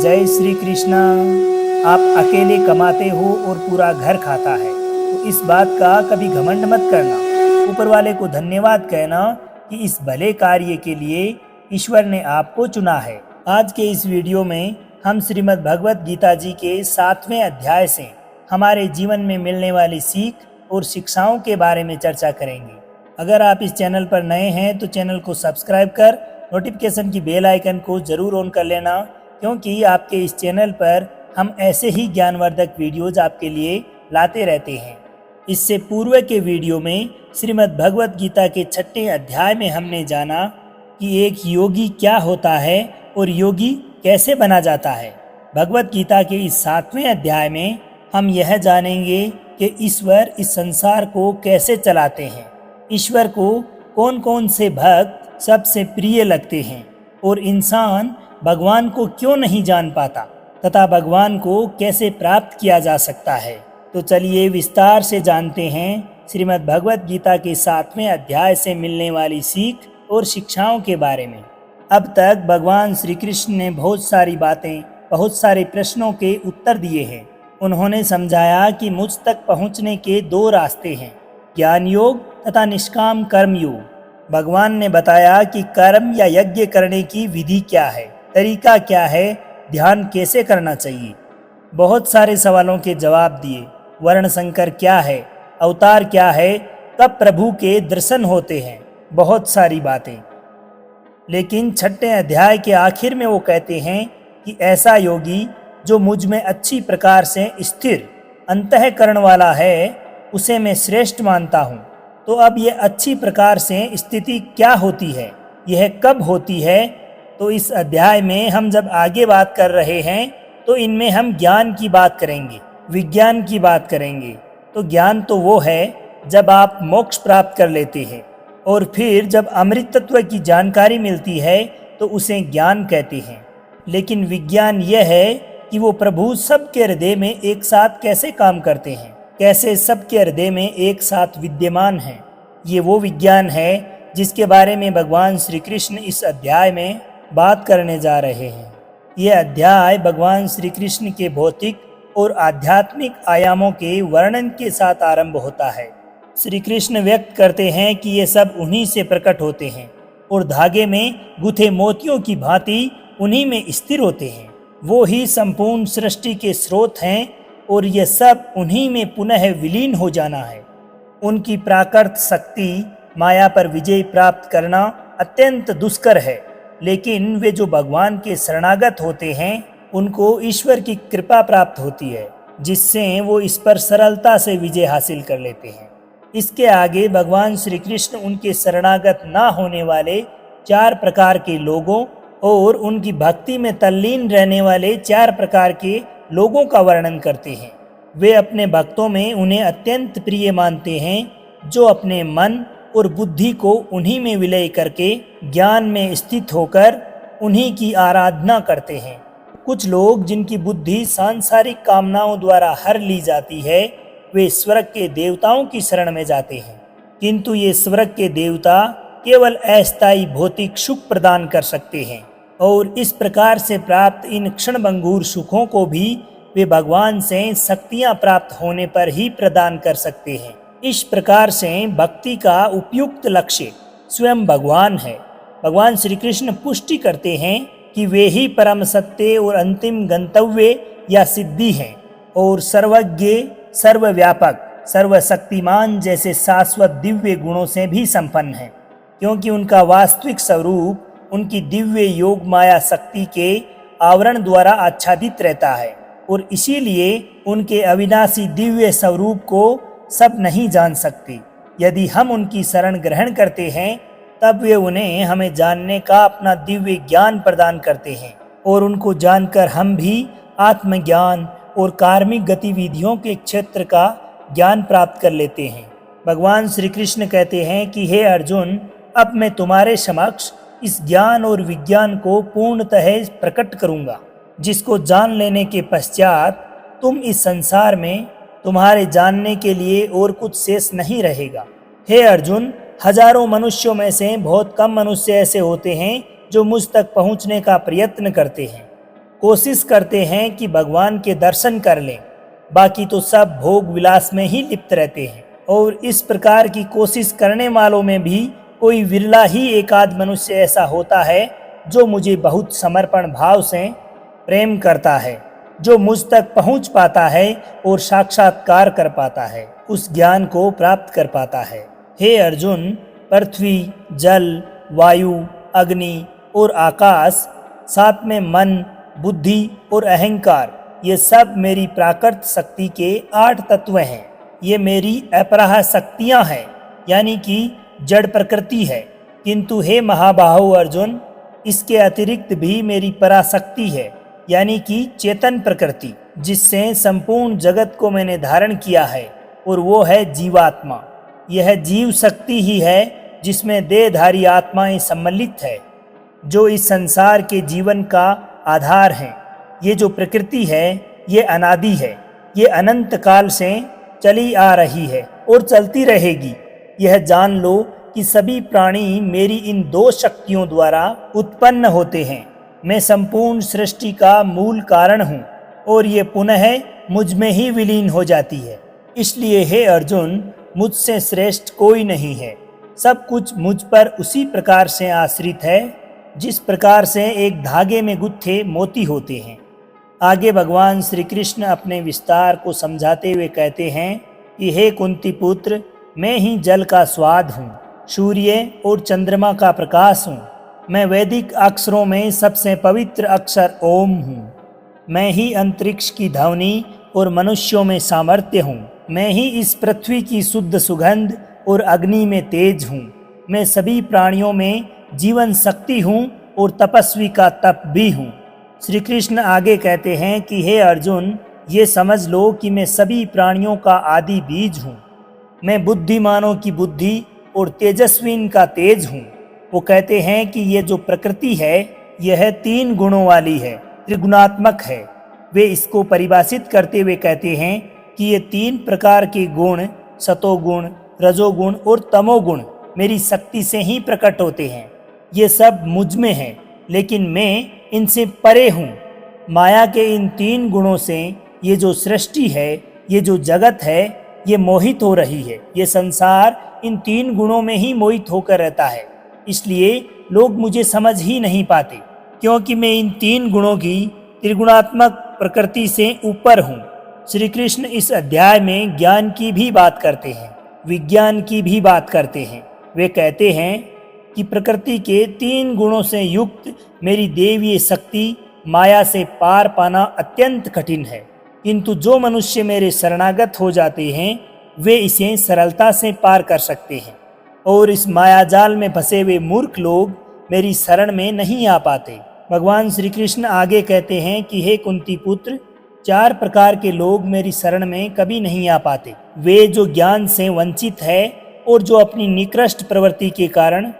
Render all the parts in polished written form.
जय श्री कृष्णा। आप अकेले कमाते हो और पूरा घर खाता है, तो इस बात का कभी घमंड मत करना। ऊपर वाले को धन्यवाद कहना कि इस भले कार्य के लिए ईश्वर ने आपको चुना है। आज के इस वीडियो में हम श्रीमद् भगवत गीता जी के 7वें अध्याय से हमारे जीवन में मिलने वाली सीख और शिक्षाओं के बारे में चर्चा करेंगे। अगर आप इस चैनल पर नए हैं तो चैनल को सब्सक्राइब कर नोटिफिकेशन की बेल आइकन को ज़रूर ऑन कर लेना, क्योंकि आपके इस चैनल पर हम ऐसे ही ज्ञानवर्धक वीडियोज आपके लिए लाते रहते हैं। इससे पूर्व के वीडियो में श्रीमद् भगवत गीता के 6ठे अध्याय में हमने जाना कि एक योगी क्या होता है और योगी कैसे बना जाता है। भगवत गीता के इस 7वें अध्याय में हम यह जानेंगे कि ईश्वर इस संसार को कैसे चलाते हैं, ईश्वर को कौन कौन से भक्त सबसे प्रिय लगते हैं और इंसान भगवान को क्यों नहीं जान पाता तथा भगवान को कैसे प्राप्त किया जा सकता है। तो चलिए विस्तार से जानते हैं श्रीमद् भगवत गीता के 7वें अध्याय से मिलने वाली सीख और शिक्षाओं के बारे में। अब तक भगवान श्री कृष्ण ने बहुत सारी बातें, बहुत सारे प्रश्नों के उत्तर दिए हैं। उन्होंने समझाया कि मुझ तक पहुँचने के 2 रास्ते हैं, ज्ञान योग तथा निष्काम कर्म योग। भगवान ने बताया कि कर्म या यज्ञ करने की विधि क्या है, तरीका क्या है, ध्यान कैसे करना चाहिए। बहुत सारे सवालों के जवाब दिए। वर्ण संकर क्या है, अवतार क्या है, कब प्रभु के दर्शन होते हैं, बहुत सारी बातें। लेकिन 6ठे अध्याय के आखिर में वो कहते हैं कि ऐसा योगी जो मुझ में अच्छी प्रकार से स्थिर अंतःकरण वाला है, उसे मैं श्रेष्ठ मानता हूँ। तो अब ये अच्छी प्रकार से स्थिति क्या होती है, यह कब होती है? तो इस अध्याय में हम जब आगे बात कर रहे हैं तो इनमें हम ज्ञान की बात करेंगे, विज्ञान की बात करेंगे। तो ज्ञान तो वो है जब आप मोक्ष प्राप्त कर लेते हैं, और फिर जब अमृत तत्व की जानकारी मिलती है तो उसे ज्ञान कहते हैं। लेकिन विज्ञान यह है कि वो प्रभु सबके हृदय में एक साथ कैसे काम करते हैं, कैसे सबके हृदय में एक साथ विद्यमान हैं। ये वो विज्ञान है जिसके बारे में भगवान श्री कृष्ण इस अध्याय में बात करने जा रहे हैं। यह अध्याय भगवान श्री कृष्ण के भौतिक और आध्यात्मिक आयामों के वर्णन के साथ आरंभ होता है। श्री कृष्ण व्यक्त करते हैं कि ये सब उन्हीं से प्रकट होते हैं और धागे में गुथे मोतियों की भांति उन्हीं में स्थिर होते हैं। वो ही संपूर्ण सृष्टि के स्रोत हैं और ये सब उन्हीं में पुनः विलीन हो जाना है। उनकी प्राकृत शक्ति माया पर विजय प्राप्त करना अत्यंत दुष्कर है, लेकिन वे जो भगवान के शरणागत होते हैं उनको ईश्वर की कृपा प्राप्त होती है, जिससे वो इस पर सरलता से विजय हासिल कर लेते हैं। इसके आगे भगवान श्री कृष्ण उनके शरणागत ना होने वाले 4 प्रकार के लोगों और उनकी भक्ति में तल्लीन रहने वाले 4 प्रकार के लोगों का वर्णन करते हैं। वे अपने भक्तों में उन्हें अत्यंत प्रिय मानते हैं, जो अपने मन और बुद्धि को उन्हीं में विलय करके ज्ञान में स्थित होकर उन्हीं की आराधना करते हैं। कुछ लोग जिनकी बुद्धि सांसारिक कामनाओं द्वारा हर ली जाती है, वे स्वर्ग के देवताओं की शरण में जाते हैं, किंतु ये स्वर्ग के देवता केवल अस्थायी भौतिक सुख प्रदान कर सकते हैं, और इस प्रकार से प्राप्त इन क्षणभंगुर सुखों को भी वे भगवान से शक्तियाँ प्राप्त होने पर ही प्रदान कर सकते हैं। इस प्रकार से भक्ति का उपयुक्त लक्ष्य स्वयं भगवान है। भगवान श्री कृष्ण पुष्टि करते हैं कि वे ही परम सत्य और अंतिम गंतव्य या सिद्धि हैं, और सर्वज्ञ, सर्वव्यापक, सर्वशक्तिमान जैसे शाश्वत दिव्य गुणों से भी संपन्न हैं, क्योंकि उनका वास्तविक स्वरूप उनकी दिव्य योग माया शक्ति के आवरण द्वारा आच्छादित रहता है, और इसीलिए उनके अविनाशी दिव्य स्वरूप को सब नहीं जान सकते। यदि हम उनकी शरण ग्रहण करते हैं तब वे उन्हें हमें जानने का अपना दिव्य ज्ञान प्रदान करते हैं, और उनको जानकर हम भी आत्मज्ञान और कार्मिक गतिविधियों के क्षेत्र का ज्ञान प्राप्त कर लेते हैं। भगवान श्री कृष्ण कहते हैं कि हे अर्जुन, अब मैं तुम्हारे समक्ष इस ज्ञान और विज्ञान को पूर्णतः प्रकट करूंगा, जिसको जान लेने के पश्चात तुम इस संसार में तुम्हारे जानने के लिए और कुछ शेष नहीं रहेगा। हे अर्जुन, हजारों मनुष्यों में से बहुत कम मनुष्य ऐसे होते हैं जो मुझ तक पहुंचने का प्रयत्न करते हैं, कोशिश करते हैं कि भगवान के दर्शन कर लें, बाकी तो सब भोग विलास में ही लिप्त रहते हैं। और इस प्रकार की कोशिश करने वालों में भी कोई विरला ही एकाध मनुष्य ऐसा होता है जो मुझे बहुत समर्पण भाव से प्रेम करता है, जो मुझ तक पहुंच पाता है और साक्षात्कार कर पाता है, उस ज्ञान को प्राप्त कर पाता है। हे अर्जुन, पृथ्वी, जल, वायु, अग्नि और आकाश, साथ में मन, बुद्धि और अहंकार, ये सब मेरी प्राकृत शक्ति के 8 तत्व हैं। ये मेरी अपराह शक्तियां हैं, यानी कि जड़ प्रकृति है। किंतु हे महाबाहो अर्जुन, इसके अतिरिक्त भी मेरी पराशक्ति है, यानी कि चेतन प्रकृति, जिससे संपूर्ण जगत को मैंने धारण किया है, और वो है जीवात्मा। यह जीव शक्ति ही है जिसमें देहधारी आत्माएं सम्मिलित है, जो इस संसार के जीवन का आधार हैं। ये जो प्रकृति है ये अनादि है, ये अनंत काल से चली आ रही है और चलती रहेगी। यह जान लो कि सभी प्राणी मेरी इन 2 शक्तियों द्वारा उत्पन्न होते हैं। मैं संपूर्ण सृष्टि का मूल कारण हूँ और ये पुनः मुझ में ही विलीन हो जाती है। इसलिए हे अर्जुन, मुझसे श्रेष्ठ कोई नहीं है। सब कुछ मुझ पर उसी प्रकार से आश्रित है जिस प्रकार से एक धागे में गुत्थे मोती होते हैं। आगे भगवान श्री कृष्ण अपने विस्तार को समझाते हुए कहते हैं कि हे कुंती पुत्र, मैं ही जल का स्वाद हूँ, सूर्य और चंद्रमा का प्रकाश हूँ। मैं वैदिक अक्षरों में सबसे पवित्र अक्षर ओम हूँ। मैं ही अंतरिक्ष की ध्वनि और मनुष्यों में सामर्थ्य हूँ। मैं ही इस पृथ्वी की शुद्ध सुगंध और अग्नि में तेज हूँ। मैं सभी प्राणियों में जीवन शक्ति हूँ और तपस्वी का तप भी हूँ। श्री कृष्ण आगे कहते हैं कि हे अर्जुन, ये समझ लो कि मैं सभी प्राणियों का आदि बीज हूँ। मैं बुद्धिमानों की बुद्धि और तेजस्वीन का तेज हूँ। वो कहते हैं कि ये जो प्रकृति है यह 3 गुणों वाली है, त्रिगुणात्मक है। वे इसको परिभाषित करते हुए कहते हैं कि ये 3 प्रकार के गुण, सतोगुण, रजोगुण और तमोगुण, मेरी शक्ति से ही प्रकट होते हैं। ये सब मुझ में है, लेकिन मैं इनसे परे हूँ। माया के इन 3 गुणों से ये जो सृष्टि है, ये जो जगत है, ये मोहित हो रही है। ये संसार इन 3 गुणों में ही मोहित होकर रहता है। इसलिए लोग मुझे समझ ही नहीं पाते, क्योंकि मैं इन 3 गुणों की त्रिगुणात्मक प्रकृति से ऊपर हूँ। श्री कृष्ण इस अध्याय में ज्ञान की भी बात करते हैं, विज्ञान की भी बात करते हैं। वे कहते हैं कि प्रकृति के 3 गुणों से युक्त मेरी देवीय शक्ति माया से पार पाना अत्यंत कठिन है, किंतु जो मनुष्य मेरे शरणागत हो जाते हैं वे इसे सरलता से पार कर सकते हैं। और इस मायाजाल में फंसे हुए मूर्ख लोग मेरी शरण में नहीं आ पाते। भगवान श्री कृष्ण आगे कहते हैं कि हे कुंती पुत्र, 4 प्रकार के लोग मेरी शरण में कभी नहीं आ पाते। वे जो ज्ञान से वंचित है और जो अपनी निकृष्ट प्रवृत्ति के कारण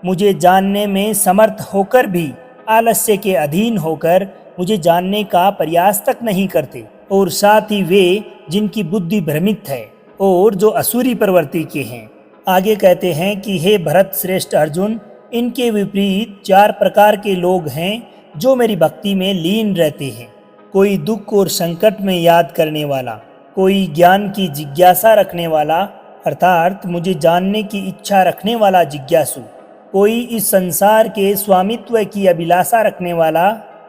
मुझे जानने में समर्थ होकर भी आलस्य के अधीन होकर मुझे जानने का प्रयास तक नहीं करते, और साथ ही वे जिनकी बुद्धि भ्रमित है और जो असुरी प्रवृत्ति के हैं। आगे कहते हैं कि हे भरत श्रेष्ठ अर्जुन, इनके विपरीत 4 प्रकार के लोग हैं जो मेरी भक्ति में लीन रहते हैं। कोई दुख और संकट में याद करने वाला, कोई ज्ञान की जिज्ञासा रखने वाला अर्थात मुझे जानने की इच्छा रखने वाला जिज्ञासु, कोई इस संसार के स्वामित्व की अभिलाषा रखने वाला,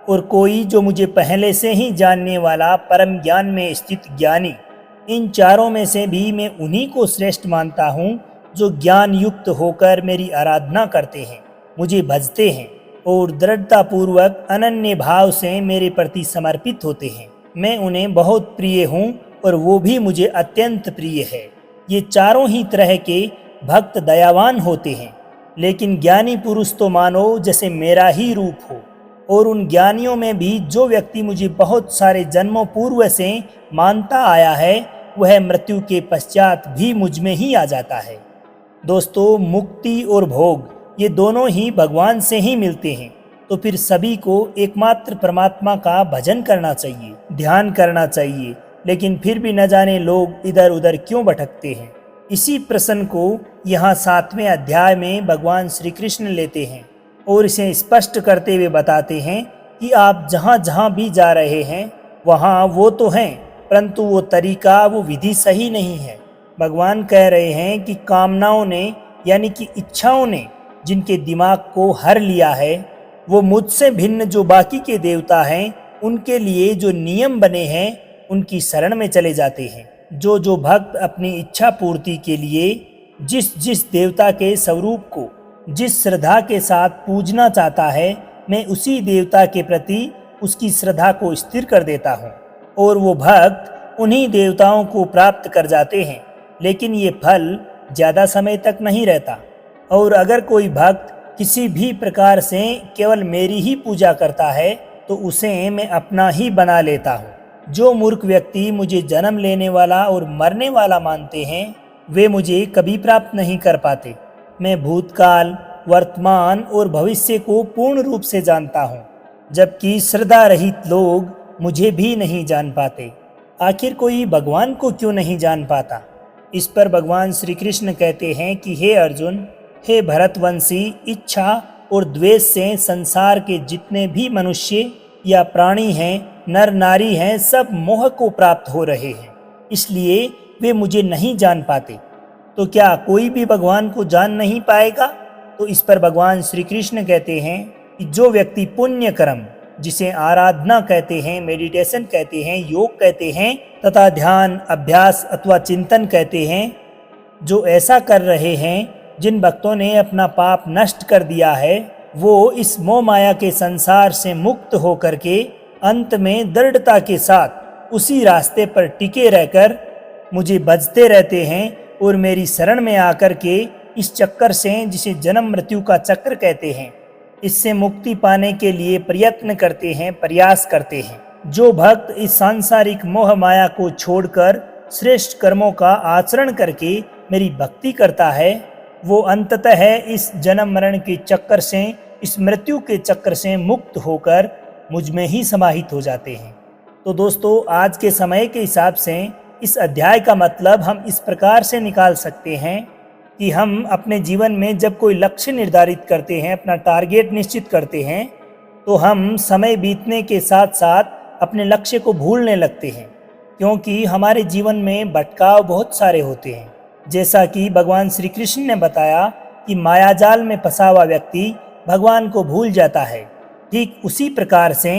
और कोई जो मुझे पहले से ही जानने वाला परम ज्ञान में स्थित ज्ञानी। इन चारों में से भी मैं उन्हीं को श्रेष्ठ मानता हूँ जो ज्ञान युक्त होकर मेरी आराधना करते हैं, मुझे भजते हैं और दृढ़तापूर्वक अनन्य भाव से मेरे प्रति समर्पित होते हैं। मैं उन्हें बहुत प्रिय हूँ और वो भी मुझे अत्यंत प्रिय है। ये चारों ही तरह के भक्त दयावान होते हैं, लेकिन ज्ञानी पुरुष तो मानो जैसे मेरा ही रूप हो। और उन ज्ञानियों में भी जो व्यक्ति मुझे बहुत सारे जन्मों पूर्व से मानता आया है, वह मृत्यु के पश्चात भी मुझ में ही आ जाता है। दोस्तों, मुक्ति और भोग ये दोनों ही भगवान से ही मिलते हैं, तो फिर सभी को एकमात्र परमात्मा का भजन करना चाहिए, ध्यान करना चाहिए। लेकिन फिर भी न जाने लोग इधर उधर क्यों भटकते हैं। इसी प्रश्न को यहाँ 7वें अध्याय में भगवान श्री कृष्ण लेते हैं और इसे स्पष्ट करते हुए बताते हैं कि आप जहाँ जहाँ भी जा रहे हैं वहाँ वो तो हैं, परंतु वो तरीका, वो विधि सही नहीं है। भगवान कह रहे हैं कि कामनाओं ने यानी कि इच्छाओं ने जिनके दिमाग को हर लिया है, वो मुझसे भिन्न जो बाकी के देवता हैं उनके लिए जो नियम बने हैं उनकी शरण में चले जाते हैं। जो भक्त अपनी इच्छा पूर्ति के लिए जिस जिस देवता के स्वरूप को जिस श्रद्धा के साथ पूजना चाहता है, मैं उसी देवता के प्रति उसकी श्रद्धा को स्थिर कर देता हूँ और वो भक्त उन्हीं देवताओं को प्राप्त कर जाते हैं। लेकिन ये फल ज़्यादा समय तक नहीं रहता। और अगर कोई भक्त किसी भी प्रकार से केवल मेरी ही पूजा करता है तो उसे मैं अपना ही बना लेता हूँ। जो मूर्ख व्यक्ति मुझे जन्म लेने वाला और मरने वाला मानते हैं वे मुझे कभी प्राप्त नहीं कर पाते। मैं भूतकाल, वर्तमान और भविष्य को पूर्ण रूप से जानता हूँ, जबकि श्रद्धा रहित लोग मुझे भी नहीं जान पाते। आखिर कोई भगवान को क्यों नहीं जान पाता? इस पर भगवान श्री कृष्ण कहते हैं कि हे अर्जुन, हे भरतवंशी, इच्छा और द्वेष से संसार के जितने भी मनुष्य या प्राणी हैं, नर नारी हैं, सब मोह को प्राप्त हो रहे हैं, इसलिए वे मुझे नहीं जान पाते। तो क्या कोई भी भगवान को जान नहीं पाएगा? तो इस पर भगवान श्री कृष्ण कहते हैं कि जो व्यक्ति पुण्य कर्म, जिसे आराधना कहते हैं, मेडिटेशन कहते हैं, योग कहते हैं तथा ध्यान, अभ्यास अथवा चिंतन कहते हैं, जो ऐसा कर रहे हैं, जिन भक्तों ने अपना पाप नष्ट कर दिया है, वो इस मोह माया के संसार से मुक्त होकर के अंत में दृढ़ता के साथ उसी रास्ते पर टिके रहकर मुझे भजते रहते हैं और मेरी शरण में आकर के इस चक्कर से, जिसे जन्म मृत्यु का चक्र कहते हैं, इससे मुक्ति पाने के लिए प्रयत्न करते हैं, प्रयास करते हैं। जो भक्त इस सांसारिक मोह माया को छोड़कर श्रेष्ठ कर्मों का आचरण करके मेरी भक्ति करता है, वो अंततः इस जन्म मरण के चक्कर से, इस मृत्यु के चक्कर से मुक्त होकर मुझ में ही समाहित हो जाते हैं। तो दोस्तों, आज के समय के हिसाब से इस अध्याय का मतलब हम इस प्रकार से निकाल सकते हैं कि हम अपने जीवन में जब कोई लक्ष्य निर्धारित करते हैं, अपना टारगेट निश्चित करते हैं, तो हम समय बीतने के साथ साथ अपने लक्ष्य को भूलने लगते हैं, क्योंकि हमारे जीवन में भटकाव बहुत सारे होते हैं। जैसा कि भगवान श्री कृष्ण ने बताया कि मायाजाल में फंसा हुआ व्यक्ति भगवान को भूल जाता है। ठीक उसी प्रकार से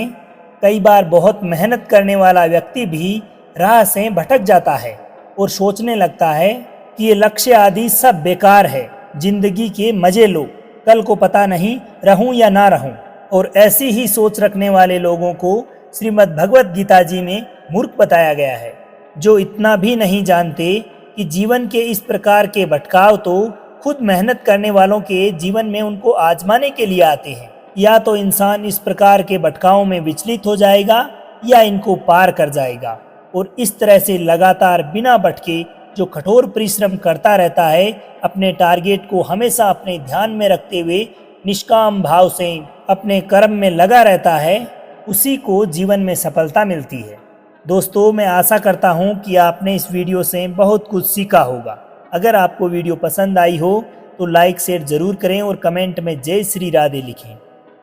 कई बार बहुत मेहनत करने वाला व्यक्ति भी राह से भटक जाता है और सोचने लगता है कि ये लक्ष्य आदि सब बेकार है, जिंदगी के मजे लो, कल को पता नहीं रहूं या ना रहूं। और ऐसी ही सोच रखने वाले लोगों को श्रीमद् भगवत गीता जी में मूर्ख बताया गया है, जो इतना भी नहीं जानते कि जीवन के इस प्रकार के भटकाव तो खुद मेहनत करने वालों के जीवन में उनको आजमाने के लिए आते हैं। या तो इंसान इस प्रकार के भटकावों में विचलित हो जाएगा या इनको पार कर जाएगा। और इस तरह से लगातार बिना भटके जो कठोर परिश्रम करता रहता है, अपने टारगेट को हमेशा अपने ध्यान में रखते हुए निष्काम भाव से अपने कर्म में लगा रहता है, उसी को जीवन में सफलता मिलती है। दोस्तों, मैं आशा करता हूँ कि आपने इस वीडियो से बहुत कुछ सीखा होगा। अगर आपको वीडियो पसंद आई हो तो लाइक शेयर जरूर करें और कमेंट में जय श्री राधे लिखें।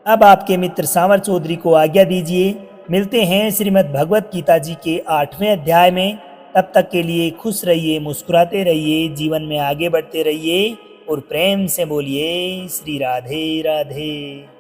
अब आपके मित्र सांवर चौधरी को आज्ञा दीजिए। मिलते हैं श्रीमद् भगवत गीता जी के 8वें अध्याय में। तब तक के लिए खुश रहिए, मुस्कुराते रहिए, जीवन में आगे बढ़ते रहिए और प्रेम से बोलिए श्री राधे राधे।